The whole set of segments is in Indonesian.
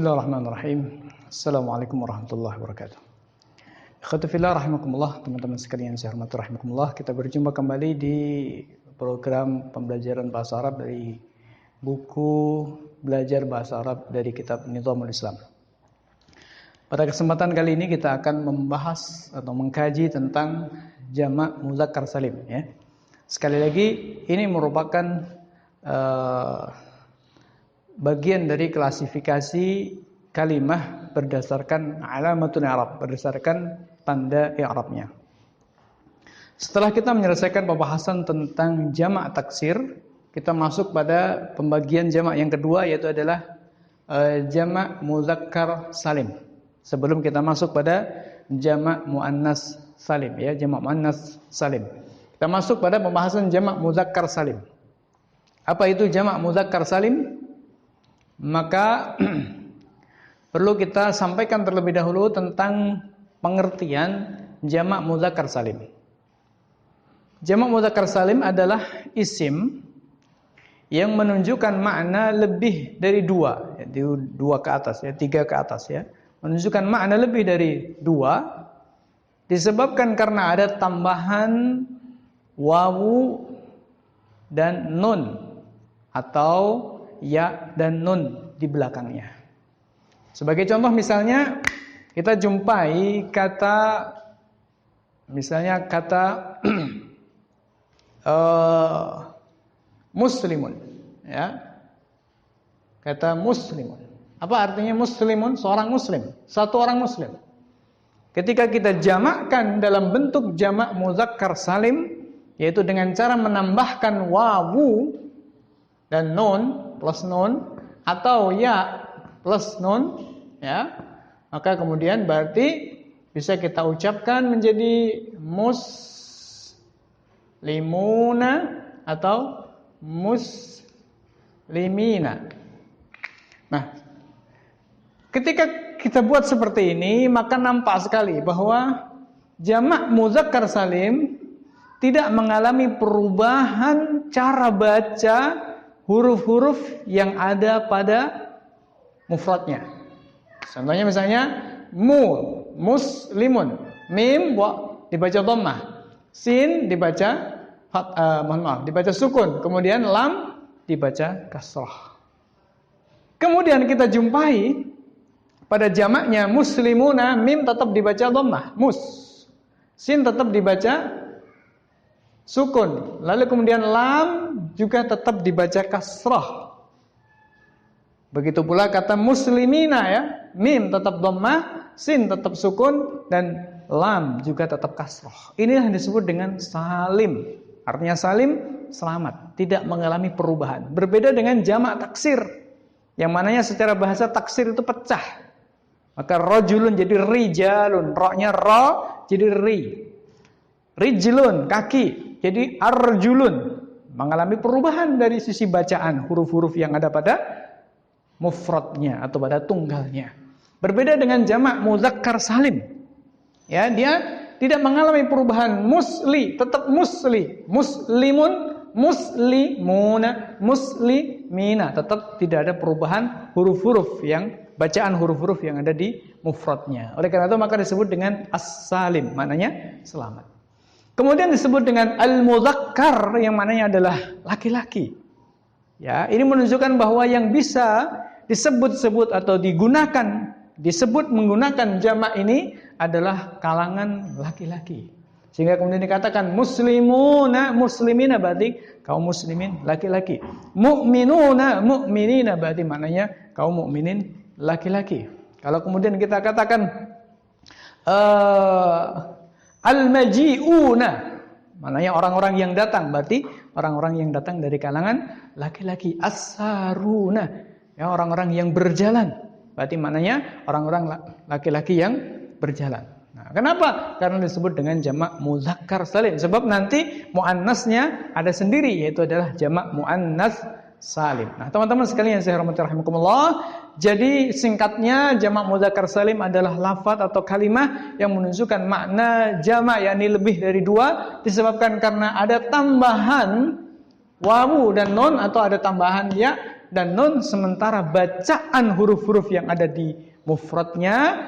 Bismillahirrahmanirrahim. Assalamualaikum warahmatullahi wabarakatuh. Ikhwati fillah rahimakumullah, teman-teman sekalian saya hormati rahimakumullah. Kita berjumpa kembali di program pembelajaran bahasa Arab dari buku belajar bahasa Arab dari kitab Nizamul Islam. Pada kesempatan kali ini kita akan membahas atau mengkaji tentang jamak muzakkar salim, ya. Sekali lagi ini merupakan bagian dari klasifikasi kalimah berdasarkan alamatun i'rab, berdasarkan tanda i'rabnya. Setelah kita menyelesaikan pembahasan tentang jamak taksir, kita masuk pada pembagian jamak yang kedua, yaitu adalah jamak muzakkar salim. Sebelum kita masuk pada jamak muannas salim, ya, jamak muannas salim. Kita masuk pada pembahasan jamak muzakkar salim. Apa itu jamak muzakkar salim? Maka perlu kita sampaikan terlebih dahulu tentang pengertian jamak muzakkar salim. Jamak muzakkar salim adalah isim yang menunjukkan makna lebih dari dua, dua ke atas, ya, tiga ke atas, ya. Menunjukkan makna lebih dari dua disebabkan karena ada tambahan wawu dan nun atau ya dan nun di belakangnya. Sebagai contoh misalnya kita jumpai kata muslimun, ya. Kata muslimun. Apa artinya muslimun? Seorang muslim, satu orang muslim. Ketika kita jamakkan dalam bentuk jamak muzakkar salim, yaitu dengan cara menambahkan wawu dan nun plus nun atau ya plus nun, ya, maka kemudian berarti bisa kita ucapkan menjadi muslimuna atau muslimina. Nah, ketika kita buat seperti ini, maka nampak sekali bahwa jamak muzakkar salim tidak mengalami perubahan cara baca huruf-huruf yang ada pada mufradnya. Contohnya misalnya muslimun, mim dibaca dhammah, sin dibaca dibaca sukun, kemudian lam dibaca kasrah. Kemudian kita jumpai pada jamaknya muslimuna, mim tetap dibaca dhammah, sin tetap dibaca sukun, lalu kemudian lam juga tetap dibaca kasrah. Begitu pula kata muslimina, ya, mim tetap dhammah, sin tetap sukun, dan lam juga tetap kasrah. Ini yang disebut dengan salim. Artinya salim, selamat, tidak mengalami perubahan. Berbeda dengan jamak taksir, yang mananya secara bahasa taksir itu pecah. Maka rajulun jadi rijalun, ra-nya ra jadi ri. Rijlun kaki jadi arjulun, mengalami perubahan dari sisi bacaan huruf-huruf yang ada pada mufradnya atau pada tunggalnya. Berbeda dengan jamak muzakkar salim, ya, dia tidak mengalami perubahan. Musli tetap musli, muslimun, muslimuna, muslimina, tetap tidak ada perubahan huruf-huruf yang bacaan huruf-huruf yang ada di mufradnya. Oleh karena itu maka disebut dengan as-salim, maknanya selamat. Kemudian disebut dengan al-muzakkar yang maknanya adalah laki-laki. Ya, ini menunjukkan bahwa yang bisa disebut-sebut atau disebut menggunakan jamak ini adalah kalangan laki-laki. Sehingga kemudian dikatakan muslimuna, muslimina berarti kaum muslimin laki-laki. Mu'minuna, mu'minina berarti maknanya kaum mukminin laki-laki. Kalau kemudian kita katakan al-maji'una, maknanya orang-orang yang datang, berarti orang-orang yang datang dari kalangan laki-laki. As-saruna, ya, orang-orang yang berjalan, berarti maknanya orang-orang laki-laki yang berjalan. Nah, kenapa? Karena disebut dengan jamak muzakkar salim. Sebab nanti muannasnya ada sendiri, yaitu adalah jamak muannas salim. Nah, teman-teman sekalian saya hormati rahimakumullah, jadi singkatnya jamak muzakkar salim adalah lafaz atau kalimah yang menunjukkan makna jamak, yakni lebih dari dua, disebabkan karena ada tambahan wawu dan nun atau ada tambahan ya dan nun, sementara bacaan huruf-huruf yang ada di mufradnya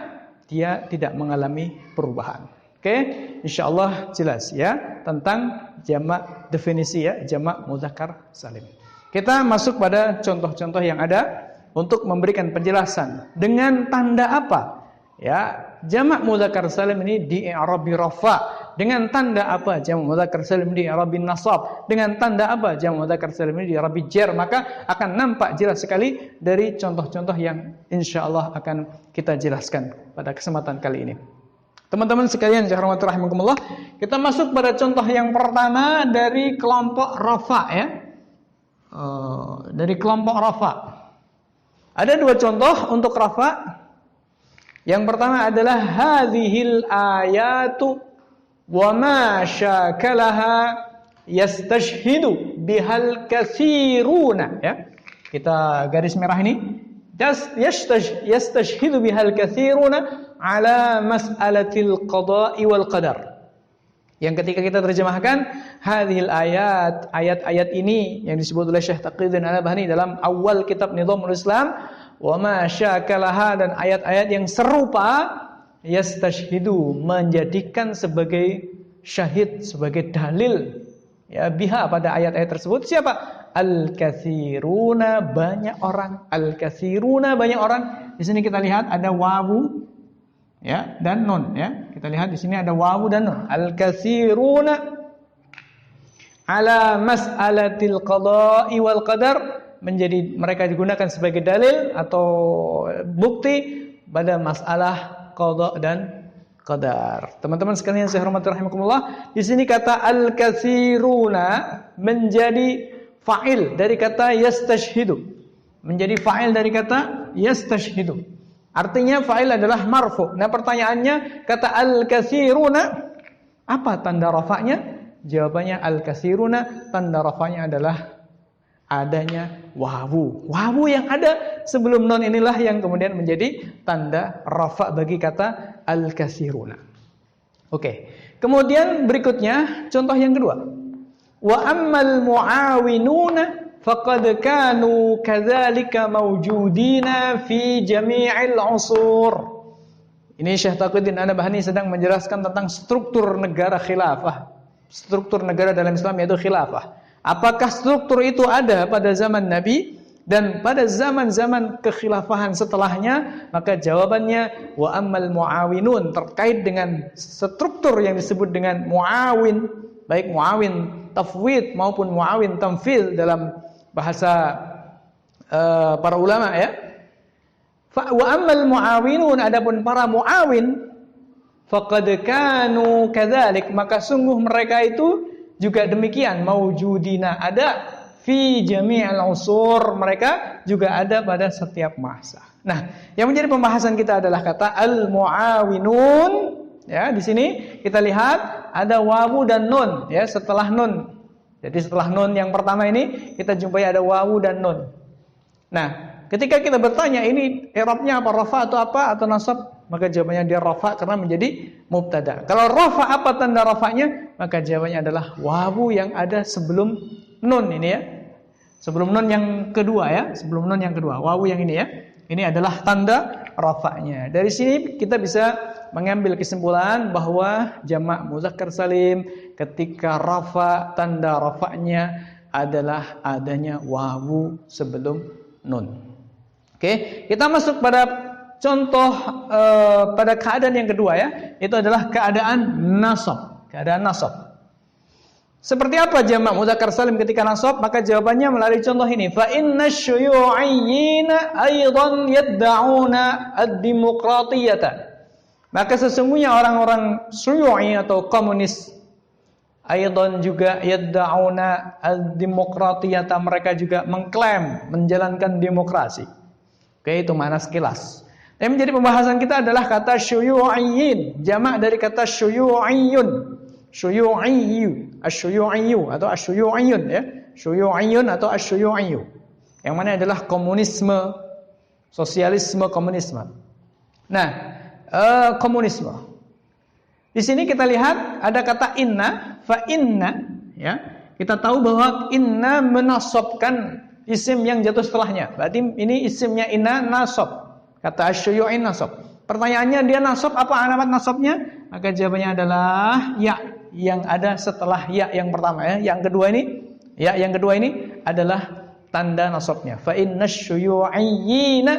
dia tidak mengalami perubahan. Oke, insyaallah jelas ya tentang jamak, definisi ya jamak mudzakkar salim. Kita masuk pada contoh-contoh yang ada untuk memberikan penjelasan dengan tanda apa ya jamak mudzakkar salim ini di i'rab rafa, dengan tanda apa jamak mudzakkar salim di i'rab nasab, dengan tanda apa jamak mudzakkar salim ini di i'rab jar, maka akan nampak jelas sekali dari contoh-contoh yang insyaallah akan kita jelaskan pada kesempatan kali ini. Teman-teman sekalian yang dirahmati rahimakumullah, kita masuk pada contoh yang pertama dari kelompok rafa ya. Dari kelompok rafa. Ada dua contoh untuk rafa. Yang pertama adalah hadhil ayatu wa ma syakalaha yastashhidu bihal katsiruna ya. Kita garis merah ini. Yastashhidu bihal katsiruna ala mas'alatil qada'i wal qadar. Yang ketika kita terjemahkan hadhil ayat, ayat-ayat ini yang disebut oleh Syekh Taqiyuddin Al-Albani dalam awal kitab Nizamul Islam, wa ma syakalaha, dan ayat-ayat yang serupa, yastashhidu, menjadikan sebagai syahid, sebagai dalil ya biha pada ayat-ayat tersebut siapa? Al-katsiruna, banyak orang. Al-katsiruna, banyak orang. Di sini kita lihat ada wawu ya dan nun ya. Kita lihat di sini ada wawu dan nun. Al-katsiruna ala mas'alatil qada'i wal qadar, menjadi mereka digunakan sebagai dalil atau bukti pada masalah qada dan qadar. Teman-teman sekalian saya hormati rahimakumullah, di sini kata al-katsiruna menjadi fa'il dari kata yastashhidu. Menjadi fa'il dari kata yastashhidu. Artinya fa'il adalah marfu. Nah, pertanyaannya kata al-katsiruna apa tanda rafa'nya? Jawabannya al-katsiruna tanda rafa'nya adalah adanya wawu. Wawu yang ada sebelum nun inilah yang kemudian menjadi tanda rafa' bagi kata al-katsiruna. Oke. Kemudian berikutnya contoh yang kedua. Wa ammal muawinuna faqad kanu kadzalika mawjudina fi jami'il 'usur. Ini Syekh Taqiyuddin An-Nabhani sedang menjelaskan tentang struktur negara khilafah. Struktur negara dalam Islam yaitu khilafah. Apakah struktur itu ada pada zaman Nabi dan pada zaman-zaman kekhilafahan setelahnya? Maka jawabannya wa ammal muawinun, terkait dengan struktur yang disebut dengan muawin, baik muawin tafwid maupun muawin tamfil dalam bahasa para ulama ya. Wa ammal muawinun, adapun para muawin, faqad kanu kadzalik, maka sungguh mereka itu juga demikian, maujudina, ada fi jami'il usur, mereka juga ada pada setiap masa. Nah, yang menjadi pembahasan kita adalah kata al muawinun ya. Di sini kita lihat ada wawu dan nun ya setelah nun. Jadi setelah nun yang pertama ini kita jumpai ada wawu dan nun. Nah, ketika kita bertanya ini i'rabnya apa, rafa atau apa atau nasab, maka jawabannya dia rafa karena menjadi mubtada. Kalau rafa apa tanda rafanya? Maka jawabannya adalah wawu yang ada sebelum nun ini ya. Sebelum nun yang kedua ya, sebelum nun yang kedua, wawu yang ini ya. Ini adalah tanda rafanya. Dari sini kita bisa mengambil kesimpulan bahwa jamak mudzakkar salim ketika rafa, tanda rafanya adalah adanya wawu sebelum nun. Oke, kita masuk pada contoh pada keadaan yang kedua ya, itu adalah keadaan nasab. Keadaan nasab. Seperti apa jamak mudzakkar salim ketika nasab? Maka jawabannya melalui contoh ini. Fa inna syuyu'iyyina aidan yad'una ad-demokratiyata. Maka sesungguhnya orang-orang syuyu'i atau komunis aidan juga yad'una ad-demokratiyata, mereka juga mengklaim menjalankan demokrasi. Oke, itu makna sekilas. Yang menjadi pembahasan kita adalah kata syuyu'iyyin, jamak dari kata syuyu'iyyun. Syuyu'iyyu, asyuyu'iyyu atau asyuyu'iyyun ya. Syuyu'iyyun atau asyuyu'iyyu. Yang mana adalah komunisme, sosialisme, komunisme. Nah, komunisme. Di sini kita lihat ada kata inna, fa inna ya. Kita tahu bahwa inna menasabkan isim yang jatuh setelahnya. Berarti ini isimnya inna nasab. Kata asy-syuyu'i nasab. Pertanyaannya dia nasab apa alamat nasabnya? Maka jawabannya adalah ya yang ada setelah ya yang pertama ya. Yang kedua ini adalah tanda nasabnya. Fa innasyuyu'iyina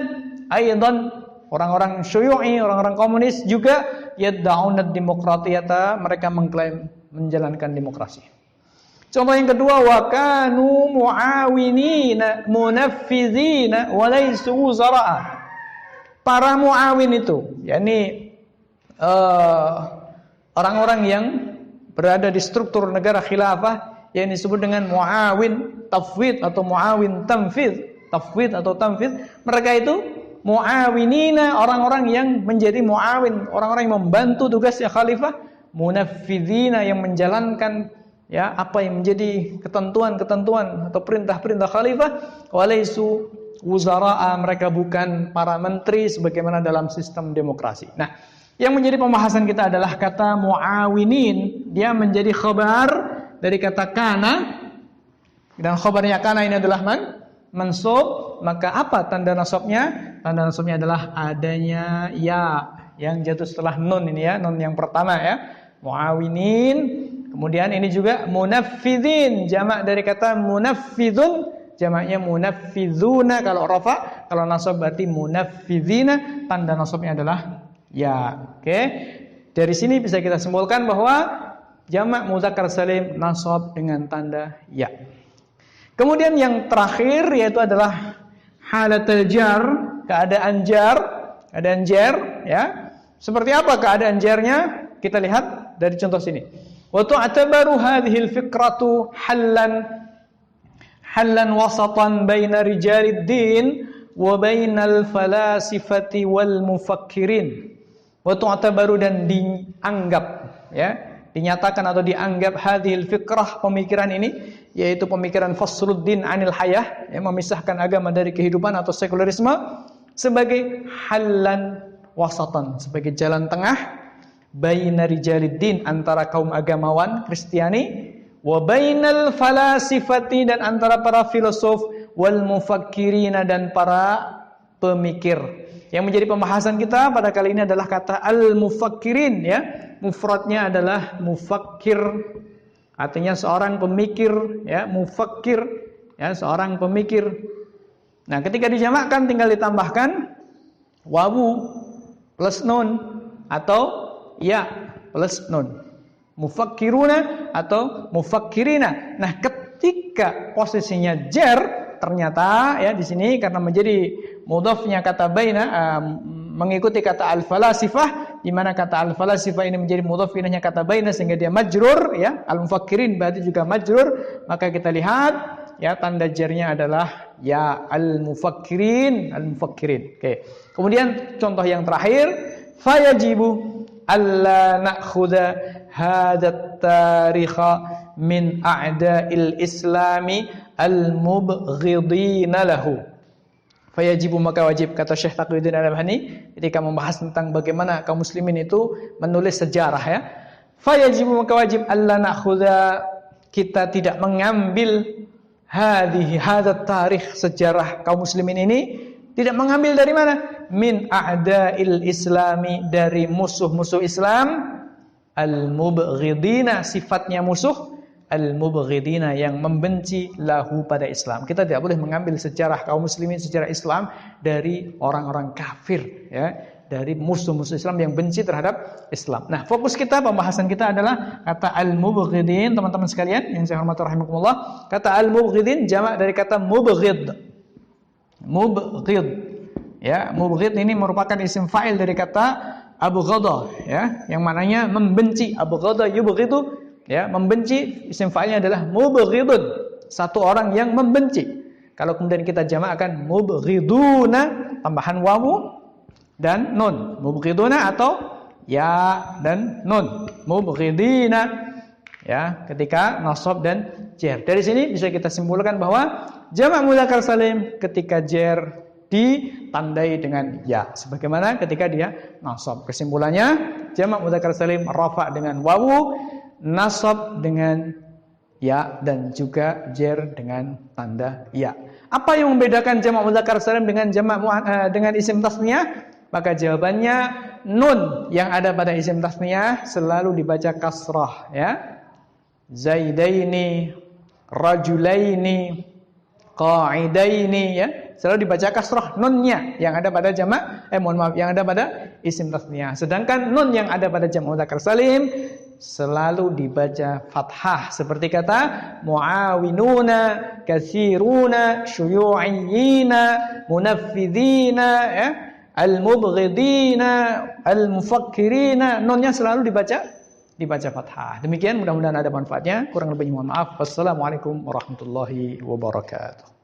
aidan orang-orang syuyu'i, orang-orang komunis juga yad'una ad-demokratiyata, mereka mengklaim menjalankan demokrasi. Contoh yang kedua, wa kanu muawinina munaffizina wa laysu wuzara'a. Para muawin itu, yakni orang-orang yang berada di struktur negara khilafah yang disebut dengan muawin tafwid atau muawin tamfidz, tafwid atau tamfidz, mereka itu muawinina, orang-orang yang menjadi muawin, orang-orang yang membantu tugasnya khalifah, munaffizina yang menjalankan ya apa yang menjadi ketentuan-ketentuan atau perintah-perintah khalifah, walaisu wuzara'a, mereka bukan para menteri sebagaimana dalam sistem demokrasi. Nah, yang menjadi pembahasan kita adalah kata muawinin, dia menjadi khabar dari kata kana, dan khabarnya kana ini adalah mansub, maka apa tanda nasabnya? Tanda nasabnya adalah adanya ya yang jatuh setelah nun ini ya, nun yang pertama ya, muawinin. Kemudian ini juga munaffizin, jamak dari kata munaffizun, jamaknya munaffizuna kalau rafa, kalau nasab berarti munaffizina, tanda nasabnya adalah ya. Oke. Dari sini bisa kita simpulkan bahwa jamak mudzakkar salim nasab dengan tanda ya. Kemudian yang terakhir yaitu adalah halatul jar, keadaan jar ya. Seperti apa keadaan jarnya? Kita lihat dari contoh sini. Wa tu'tabaru hadhihi al-fikratu hallan wasatan baina rijalid din wa bainal falasifati wal mufakkirin. Wa tu'tabaru, dan dianggap ya, dinyatakan atau dianggap hadhil fikrah, pemikiran ini, yaitu pemikiran Fasluddin anil hayah, yang memisahkan agama dari kehidupan atau sekularisme, sebagai hallan wasatan, sebagai jalan tengah, baina rijaliddin, antara kaum agamawan Kristiani, wa bainal falasifati, dan antara para filosof, wal mufakkirina, dan para pemikir. Yang menjadi pembahasan kita pada kali ini adalah kata al-mufakkirin ya. Mufradnya adalah mufakkir, artinya seorang pemikir ya, mufakkir ya, seorang pemikir. Nah, ketika dijamakkan tinggal ditambahkan wawu plus nun atau ya plus nun, mufakkiruna atau mufakkirina. Nah, ketika posisinya jar, ternyata ya di sini karena menjadi mudhafnya kata baina mengikuti kata al-falasifah, di mana kata al-falasifah ini menjadi mudhaf ilaihi kata baina, sehingga dia majrur ya, al-mufakkirin berarti juga majrur, maka kita lihat ya tanda jarnya adalah ya al-mufakkirin, al-mufakkirin. Oke. Kemudian contoh yang terakhir, fayajibu alla na'khudha hadha tarikha min a'da'il islami al-mubghidina lahu. Fayajibu, maka wajib, kata Syekh Taqiyuddin Al-Nabhani ketika membahas tentang bagaimana kaum muslimin itu menulis sejarah ya. Fayajibu, maka wajib, alla na'khudha, kita tidak mengambil hadha tarikh, sejarah kaum muslimin ini, tidak mengambil dari mana? Min a'da'il islami, dari musuh-musuh Islam, al-mubghidina, sifatnya musuh, al-mubghidina, yang membenci lahu pada Islam. Kita tidak boleh mengambil sejarah kaum muslimin, sejarah Islam dari orang-orang kafir ya, dari musuh-musuh Islam yang benci terhadap Islam. Nah, fokus kita, pembahasan kita adalah kata al-mubghidin, teman-teman sekalian yang saya hormati rahimakumullah. Kata al-mubghidin jamak dari kata mubghid. Mubghid ya, mubghid ini merupakan isim fa'il dari kata abghadha ya, yang maknanya membenci. Abghadha yubghidu ya, membenci, isim fa'ilnya adalah mubghidun, satu orang yang membenci. Kalau kemudian kita jamakkan mubghiduna, tambahan wawu dan nun, mubghiduna atau ya dan nun, mubghidina ya, ketika nasab dan jar. Dari sini bisa kita simpulkan bahwa jamak mudzakkar salim ketika jar ditandai dengan ya, sebagaimana ketika dia nasab. Kesimpulannya, jamak mudzakkar salim rafa dengan wawu, nasab dengan ya, dan juga jar dengan tanda ya. Apa yang membedakan jamak mudzakkar salim dengan dengan isim tasniyah? Maka jawabannya nun yang ada pada isim tasniyah selalu dibaca kasrah, ya. Zaidaini, rajulaini, qa'idaini, ya. Selalu dibaca kasrah nunnya yang ada pada yang ada pada isim tasniyah. Sedangkan nun yang ada pada jamak mudzakkar salim selalu dibaca fathah seperti kata muawinuna, katsiruna, syuyu'iyina, munaffidina, ya, al-mubghidina, al-mufakkirina, nunnya selalu dibaca fathah. Demikian, mudah-mudahan ada manfaatnya. Kurang lebihnya mohon maaf. Wassalamualaikum warahmatullahi wabarakatuh.